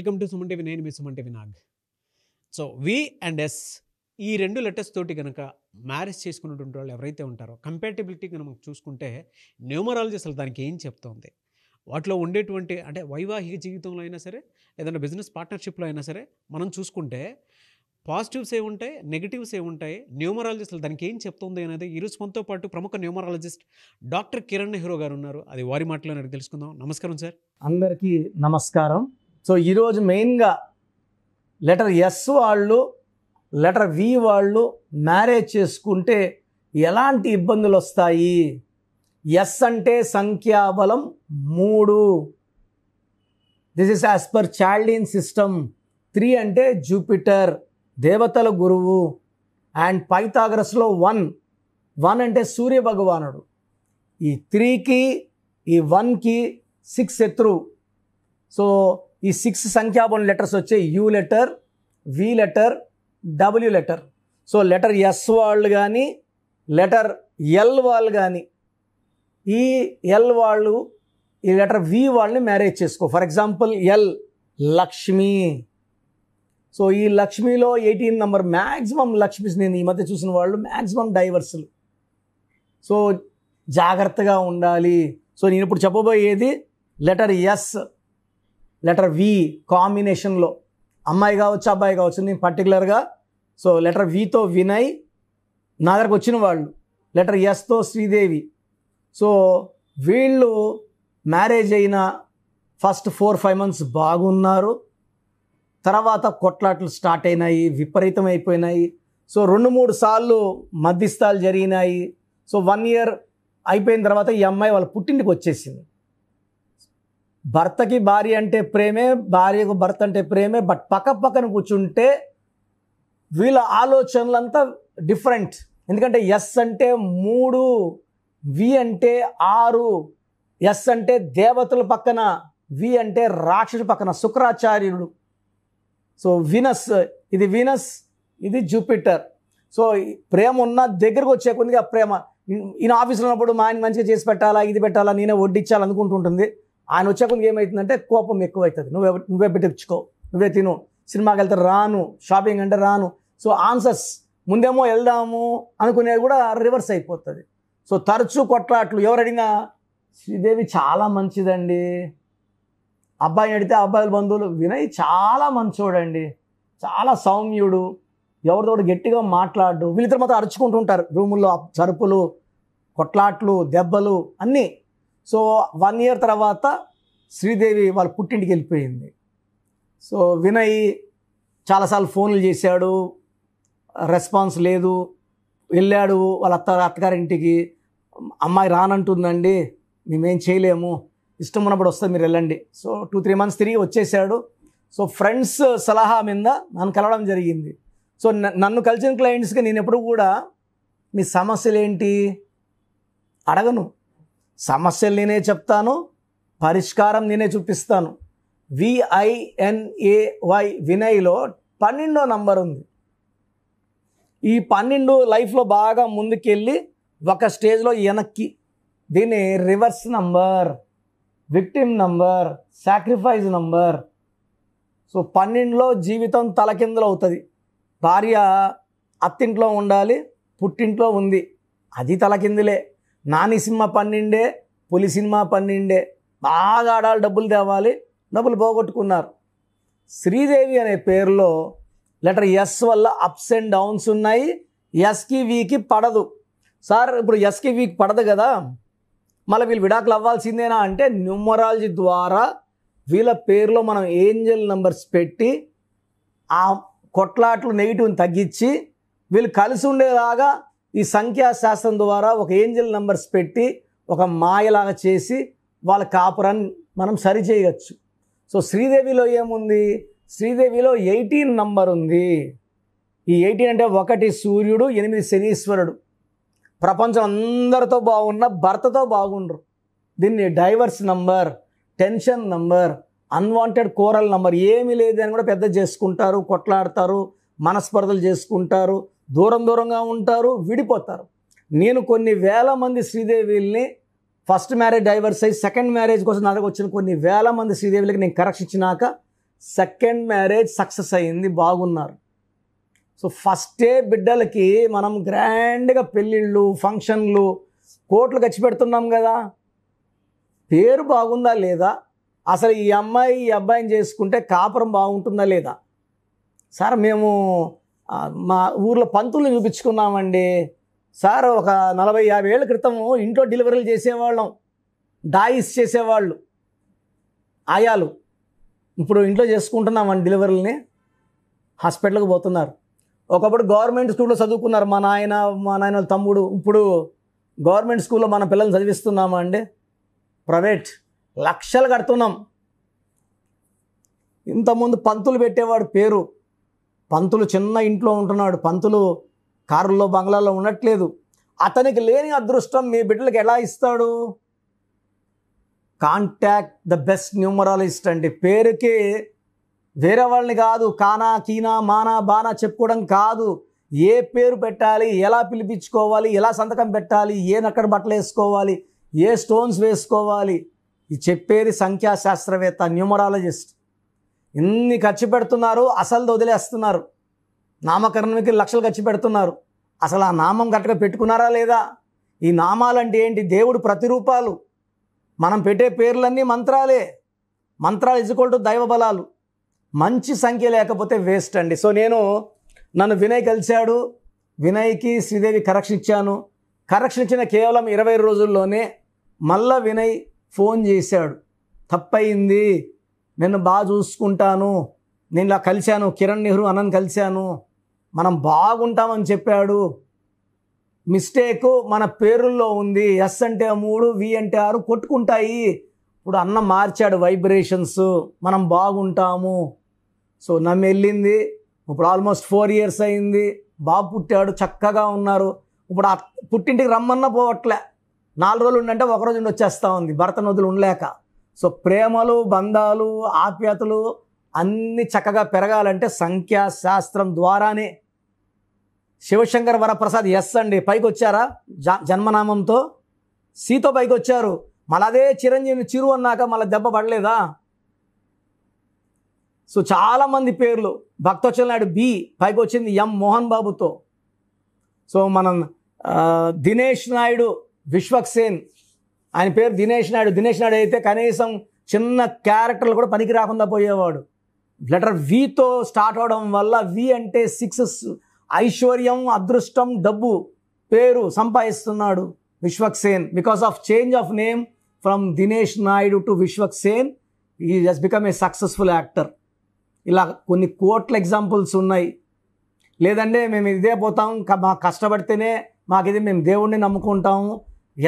Welcome to Suman TV. నేను మీ Suman TV Nag. So V and S ఈ రెండు లెటర్స్ తోటి కనుక మ్యారేజ్ చేసుకున్నటువంటి వాళ్ళు ఎవరైతే ఉంటారో కంపాటిబిలిటీ కనుక మనం చూసుకుంటే న్యూమరాలజీ అసలు దానికి ఏం చెప్తోంది, వాటిలో ఉండేటువంటి అంటే వైవాహిక జీవితంలో అయినా సరే ఏదైనా బిజినెస్ పార్ట్నర్షిప్లో అయినా సరే మనం చూసుకుంటే పాజిటివ్స్ ఏముంటాయి, నెగిటివ్స్ ఏముంటాయి, న్యూమరాలజీ అసలు దానికి ఏం చెప్తుంది అనేది ఈరోజు మనతో పాటు ప్రముఖ న్యూమరాలజిస్ట్ డాక్టర్ కిరణ్ నెహ్రూ గారు ఉన్నారు. అది వారి మాటలో అడిగి తెలుసుకుందాం. నమస్కారం సార్. అందరికీ నమస్కారం. సో ఈరోజు మెయిన్గా లెటర్ ఎస్ వాళ్ళు లెటర్ వి వాళ్ళు మ్యారేజ్ చేసుకుంటే ఎలాంటి ఇబ్బందులు వస్తాయి. ఎస్ అంటే సంఖ్యాబలం 3, this is as per చాల్డీన్ system. 3 అంటే జూపిటర్, దేవతల గురువు, అండ్ పైథాగరస్లో 1 అంటే సూర్య భగవానుడు. ఈ 3కి ఈ 1కి 6 శత్రువు. సో ఈ 6 సంఖ్యాబలం లెటర్స్ వచ్చాయి you letter, V letter, W letter. So letter S వాళ్ళు కానీ లెటర్ ఎల్ వాళ్ళు కానీ ఈ ఎల్ వాళ్ళు ఈ లెటర్ వి వాళ్ళని మ్యారేజ్ చేసుకో. For example L Lakshmi. So ఈ లక్ష్మిలో 18 నెంబర్ మ్యాక్సిమం లక్ష్మీస్ నేను ఈ మధ్య చూసిన వాళ్ళు మ్యాక్సిమం డైవర్సులు. సో జాగ్రత్తగా ఉండాలి. సో నేను ఇప్పుడు చెప్పబోయేది లెటర్ ఎస్ లెటర్ వి కాంబినేషన్లో అమ్మాయి కావచ్చు అబ్బాయి కావచ్చు. నేను పర్టికులర్గా సో లెటర్ వితో వినయ్ నా దగ్గరకు వచ్చిన వాళ్ళు, లెటర్ ఎస్తో శ్రీదేవి. సో వీళ్ళు మ్యారేజ్ అయిన ఫస్ట్ 4-5 మంత్స్ బాగున్నారు, తర్వాత కొట్లాట్లు స్టార్ట్ అయినాయి, విపరీతం అయిపోయినాయి. సో 2-3 సార్లు మధ్యస్థాలు జరిగినాయి. సో 1 ఇయర్ అయిపోయిన తర్వాత ఈ అమ్మాయి వాళ్ళ పుట్టింటికి వచ్చేసింది. భర్తకి భార్య అంటే ప్రేమే, భార్యకు భర్త అంటే ప్రేమే. బట్ పక్కన కూర్చుంటే వీళ్ళ ఆలోచనలంతా డిఫరెంట్. ఎందుకంటే ఎస్ అంటే 3, వి అంటే 6, ఎస్ అంటే దేవతల పక్కన, వి అంటే రాక్షసు పక్కన శుక్రాచార్యుడు. సో వీనస్, ఇది వీనస్, ఇది జూపిటర్. సో ప్రేమ ఉన్న దగ్గరకు వచ్చే కొద్దిగా ప్రేమ. ఈయన ఆఫీస్లో ఉన్నప్పుడు మా ఆయన మంచిగా చేసి పెట్టాలా, ఇది పెట్టాలా, నేనే వడ్డించాలి అనుకుంటుంటుంది. ఆయన వచ్చే కొద్దిగా ఏమవుతుందంటే కోపం ఎక్కువవుతుంది. నువ్వే పెట్టించుకో, నువ్వే తిను, సినిమాకి వెళ్తే రాను, షాపింగ్ అంటే రాను. సో ఆన్సర్స్ ముందేమో వెళ్దాము అనుకునేది కూడా రివర్స్ అయిపోతుంది. సో తరచూ కొట్లాట్లు. ఎవరు అడిగినా శ్రీదేవి చాలా మంచిదండి, అబ్బాయిని అడిగితే అబ్బాయిల బంధువులు వినయ్ చాలా మంచోడండి, చాలా సౌమ్యుడు, ఎవరితో గట్టిగా మాట్లాడు. వీళ్ళిద్దరు మాత్రం అరుచుకుంటుంటారు రూముల్లో, చరుపులు, కొట్లాట్లు, దెబ్బలు అన్నీ. సో 1 ఇయర్ తర్వాత శ్రీదేవి వాళ్ళ పుట్టింటికి వెళ్ళిపోయింది. సో వినయ్ చాలాసార్లు ఫోన్లు చేశాడు, రెస్పాన్స్ లేదు. వెళ్ళాడు వాళ్ళ అత్తగారింటికి, అమ్మాయి రానంటుందండి, మేమేం చేయలేము, ఇష్టం ఉన్నప్పుడు వస్తే మీరు వెళ్ళండి. సో 2-3 మంత్స్ తిరిగి వచ్చేసాడు. సో ఫ్రెండ్స్ సలహా మీద నన్ను కలవడం జరిగింది. సో నన్ను కలిసిన క్లయింట్స్కి నేను ఎప్పుడు కూడా మీ సమస్యలు ఏంటి అడగను. సమస్యలు నేనే చెప్తాను, పరిష్కారం నేనే చూపిస్తాను. VINAY వినయ్లో 12వ నంబర్ ఉంది. ఈ 12 లైఫ్లో బాగా ముందుకెళ్ళి ఒక స్టేజ్లో వెనక్కి. దీన్ని reverse number, victim number, sacrifice number. So 12లో జీవితం తలకిందులు అవుతుంది. భార్య అత్తింట్లో ఉండాలి, పుట్టింట్లో ఉంది, అది తలకిందులే. నాని సినిమా 12, పులి సినిమా 12. బాగా ఆడాలి, డబ్బులు తేవాలి, డబ్బులు పోగొట్టుకున్నారు. శ్రీదేవి అనే పేరులో లెటర్ ఎస్ వల్ల అప్స్ అండ్ డౌన్స్ ఉన్నాయి. ఎస్కి వీకి పడదు. సార్ ఇప్పుడు ఎస్కి వీకి పడదు కదా, మళ్ళీ వీళ్ళు విడాకులు అవ్వాల్సిందేనా అంటే న్యూమరాలజీ ద్వారా వీళ్ళ పేరులో మనం ఏంజల్ నెంబర్స్ పెట్టి ఆ కొట్లాట్లు నెగిటివ్ని తగ్గించి వీళ్ళు కలిసి ఉండేలాగా ఈ సంఖ్యాశాస్త్రం ద్వారా ఒక ఏంజల్ నెంబర్స్ పెట్టి ఒక మాయలాగా చేసి వాళ్ళ కాపురాన్ని మనం సరి చేయవచ్చు. సో శ్రీదేవిలో ఏముంది, శ్రీదేవిలో 18 నంబర్ ఉంది. ఈ 18 అంటే 1 సూర్యుడు, 8 శనీశ్వరుడు. ప్రపంచం అందరితో బాగున్న భర్తతో బాగుండ్రు. దీన్ని divorce number, tension number, unwanted coral number. ఏమీ లేదని కూడా పెద్ద చేసుకుంటారు, కొట్లాడతారు, మనస్పర్ధలు చేసుకుంటారు, దూరంగా ఉంటారు, విడిపోతారు. నేను కొన్ని వేల మంది శ్రీదేవిల్ని ఫస్ట్ మ్యారేజ్ డైవర్స్ అయ్యి సెకండ్ మ్యారేజ్ కోసం నా దగ్గర వచ్చిన కొన్ని వేల మంది శ్రీదేవులకి నేను కరెక్షన్ ఇచ్చినాక సెకండ్ మ్యారేజ్ సక్సెస్ అయ్యింది, బాగున్నారు. సో ఫస్టే బిడ్డలకి మనం గ్రాండ్గా పెళ్ళిళ్ళు, ఫంక్షన్లు, కోట్లు ఖర్చు పెడుతున్నాం కదా. పేరు బాగుందా లేదా, అసలు ఈ అమ్మాయి ఈ అబ్బాయిని చేసుకుంటే కాపురం బాగుంటుందా లేదా. సార్ మేము మా ఊర్లో పంతుల్ని చూపించుకున్నామండి సార్. ఒక 40-50 ఏళ్ళ క్రితము ఇంట్లో డెలివరీలు చేసేవాళ్ళం, డాయిస్ చేసేవాళ్ళు ఆయాలు. ఇప్పుడు ఇంట్లో చేసుకుంటున్నామండి డెలివరీలని, హాస్పిటల్కి పోతున్నారు. ఒకప్పుడు గవర్నమెంట్ స్కూల్లో చదువుకున్నారు మా నాయన వాళ్ళ తమ్ముడు. ఇప్పుడు గవర్నమెంట్ స్కూల్లో మన పిల్లల్ని చదివిస్తున్నామా అండి? ప్రైవేట్ లక్షలు కడుతున్నాం. ఇంతకుముందు పంతులు పెట్టేవాడు పేరు, పంతులు చిన్న ఇంట్లో ఉంటున్నాడు, పంతులు కారుల్లో బంగ్లాల్లో ఉండట్లేదు. అతనికి లేని అదృష్టం మీ బిడ్డలకు ఎలా ఇస్తాడు? కాంటాక్ట్ ద బెస్ట్ న్యూమరాలజిస్ట్ అండి. పేరుకి వేరే వాళ్ళని కాదు, కానా కీనా మానా బానా చెప్పుకోవడం కాదు. ఏ పేరు పెట్టాలి, ఎలా పిలిపించుకోవాలి, ఎలా సంతకం పెట్టాలి, ఏ నక్కడ బట్టలు వేసుకోవాలి, ఏ స్టోన్స్ వేసుకోవాలి, ఇది చెప్పేది సంఖ్యాశాస్త్రవేత్త, న్యూమరాలజిస్ట్. ఇన్ని ఖర్చు పెడుతున్నారు, అసలు వదిలేస్తున్నారు. నామకరణకి లక్షలు ఖర్చు పెడుతున్నారు. అసలు ఆ నామం కరెక్ట్గా పెట్టుకున్నారా లేదా? ఈ నామాలంటే ఏంటి? దేవుడు ప్రతిరూపాలు. మనం పెట్టే పేర్లన్నీ మంత్రాలే. మంత్రాలు ఇజుకోల్టు దైవ బలాలు. మంచి సంఖ్య లేకపోతే వేస్ట్ అండి. సో నన్ను వినయ్ కలిశాడు, వినయ్కి శ్రీదేవి కరెక్షన్ ఇచ్చాను. కరెక్షన్ ఇచ్చిన కేవలం 20 రోజుల్లోనే మళ్ళా వినయ్ ఫోన్ చేశాడు, తప్పయింది, నేను బాగా చూసుకుంటాను, నేను ఇలా కలిశాను, కిరణ్ నెహ్రూ అన్నని కలిశాను, మనం బాగుంటామని చెప్పాడు. మిస్టేక్ మన పేరుల్లో ఉంది. ఎస్ అంటే 3, వి అంటే 6 కొట్టుకుంటాయి. ఇప్పుడు అన్న మార్చాడు వైబ్రేషన్స్, మనం బాగుంటాము. సో నమ్మి వెళ్ళింది. ఇప్పుడు ఆల్మోస్ట్ 4 years అయింది. బాబు పుట్టాడు, చక్కగా ఉన్నారు. ఇప్పుడు పుట్టింటికి రమ్మన్నా పోవట్లే. 4 రోజులు ఉండంటే 1 రోజు ఉండి వచ్చేస్తూ ఉంది, భర్త నదులు ఉండలేక. సో ప్రేమలు, బంధాలు, ఆప్యాయతలు అన్నీ చక్కగా పెరగాలంటే సంఖ్యాశాస్త్రం ద్వారానే. శివశంకర్ వరప్రసాద్ ఎస్ అండి, పైకి వచ్చారా జన్మనామంతో, సీతో పైకి వచ్చారు. మళ్ళీ అదే చిరంజీవిని చిరు అన్నాక మళ్ళీ దెబ్బ పడలేదా? సో చాలామంది పేర్లు, భక్తవత్సల నాయుడు బి పైకి వచ్చింది ఎం మోహన్ బాబుతో. సో మనం దినేష్ నాయుడు విశ్వక్సేన్, ఆయన పేరు దినేష్ నాయుడు. దినేష్ నాయుడు అయితే కనీసం చిన్న క్యారెక్టర్లు కూడా పనికి రాకుండా పోయేవాడు. లెటర్ వితో స్టార్ట్ అవడం వల్ల, వి అంటే 6, ఐశ్వర్యం, అదృష్టం, డబ్బు, పేరు సంపాదిస్తున్నాడు Vishwaksen. Because of change of name from Dinesh Naidu to Vishwaksen, ఈ just become a successful actor. ఇలా కొన్ని కోట్ల ఎగ్జాంపుల్స్ ఉన్నాయి. లేదంటే మేము ఇదే పోతాం, మాకు కష్టపడితేనే మాకు ఇది, మేము దేవుడిని నమ్ముకుంటాము,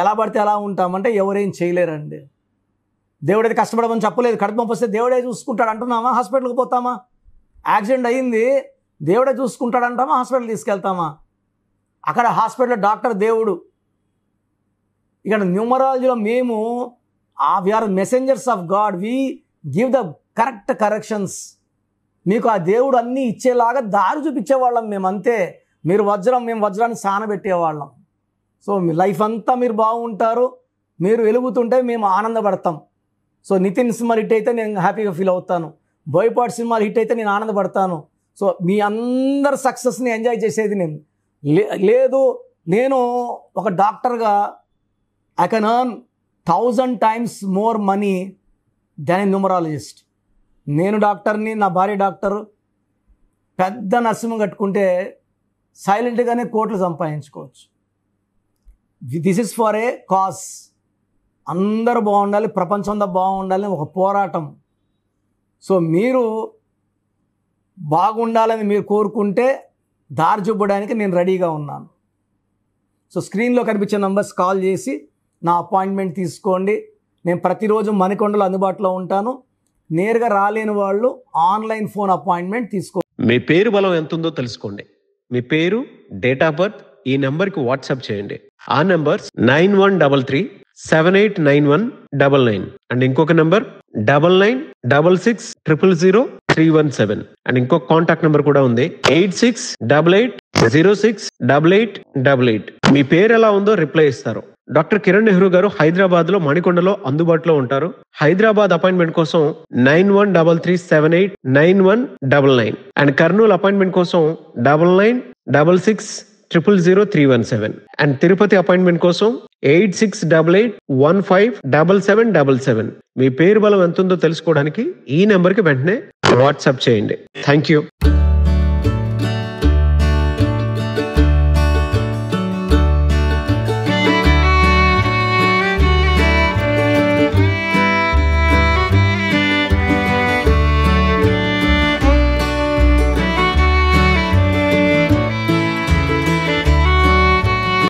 ఎలా పడితే ఎలా ఉంటామంటే ఎవరేం చేయలేరండి. దేవుడైతే కష్టపడమని చెప్పలేదు. కడుపు నొప్పి వస్తే దేవుడే చూసుకుంటాడు అంటున్నామా? హాస్పిటల్కి పోతామా? యాక్సిడెంట్ అయింది, దేవుడే చూసుకుంటాడు అంటామా? హాస్పిటల్ తీసుకెళ్తామా? అక్కడ హాస్పిటల్ డాక్టర్ దేవుడు. ఇక్కడ న్యూమరాలజీలో మేము we are messengers of god. We give the correct corrections. మీకు ఆ దేవుడు అన్నీ ఇచ్చేలాగా దారి చూపించేవాళ్ళం మేము, అంతే. మీరు వజ్రం, మేము వజ్రాన్ని సానబెట్టేవాళ్ళం. సో మీ లైఫ్ అంతా మీరు బాగుంటారు, మీరు వెలుగుతుంటే మేము ఆనందపడతాం. సో నితిన్ సినిమా హిట్ అయితే నేను హ్యాపీగా ఫీల్ అవుతాను, బోయపాటి సినిమా హిట్ అయితే నేను ఆనందపడతాను. సో మీ అందరి సక్సెస్ని ఎంజాయ్ చేసేది నేను. లేదు, నేను ఒక డాక్టర్గా I can earn 1000 times more money then a numerologist. నేను డాక్టర్ని, నా భార్య డాక్టరు, పెద్ద నర్సింహం కట్టుకుంటే సైలెంట్గానే కోట్లు సంపాదించుకోవచ్చు. This is for a cause. అందరూ బాగుండాలి, ప్రపంచం అంతా బాగుండాలని ఒక పోరాటం. సో మీరు బాగుండాలని మీరు కోరుకుంటే దారి చూపడానికి నేను రెడీగా ఉన్నాను. సో స్క్రీన్లో కనిపించే నంబర్స్ కాల్ చేసి నా అపాయింట్మెంట్ తీసుకోండి. నేను ప్రతిరోజు మణికొండలో అందుబాటులో ఉంటాను. నేరుగా రాలేని వాళ్ళు ఆన్లైన్ ఫోన్ అపాయింట్మెంట్ తీసుకోండి. మీ పేరు బలం ఎంత ఉందో తెలుసుకోండి. మీ పేరు, డేట్ ఆఫ్ బర్త్ ఈ నెంబర్కి వాట్సాప్ చేయండి. ఆ నెంబర్ 9133789199 అండ్ ఇంకొక నెంబర్ 9966000317 అండ్ ఇంకొక కాంటాక్ట్ నెంబర్ కూడా ఉంది 8688068888. మీ పేరు ఎలా ఉందో రిప్లై ఇస్తారు. డాక్టర్ కిరణ్ నెహ్రూ గారు హైదరాబాద్ లో మణికొండలో అందుబాటులో ఉంటారు. హైదరాబాద్ అపాయింట్మెంట్ కోసం 9133789199 అండ్ కర్నూలు అపాయింట్మెంట్ కోసం 9966600317 అండ్ తిరుపతి అపాయింట్మెంట్ కోసం 8688157777. మీ పేరు బలం ఎంతుందో తెలుసుకోవడానికి ఈ నెంబర్కి వెంటనే వాట్సాప్ చేయండి. Thank you.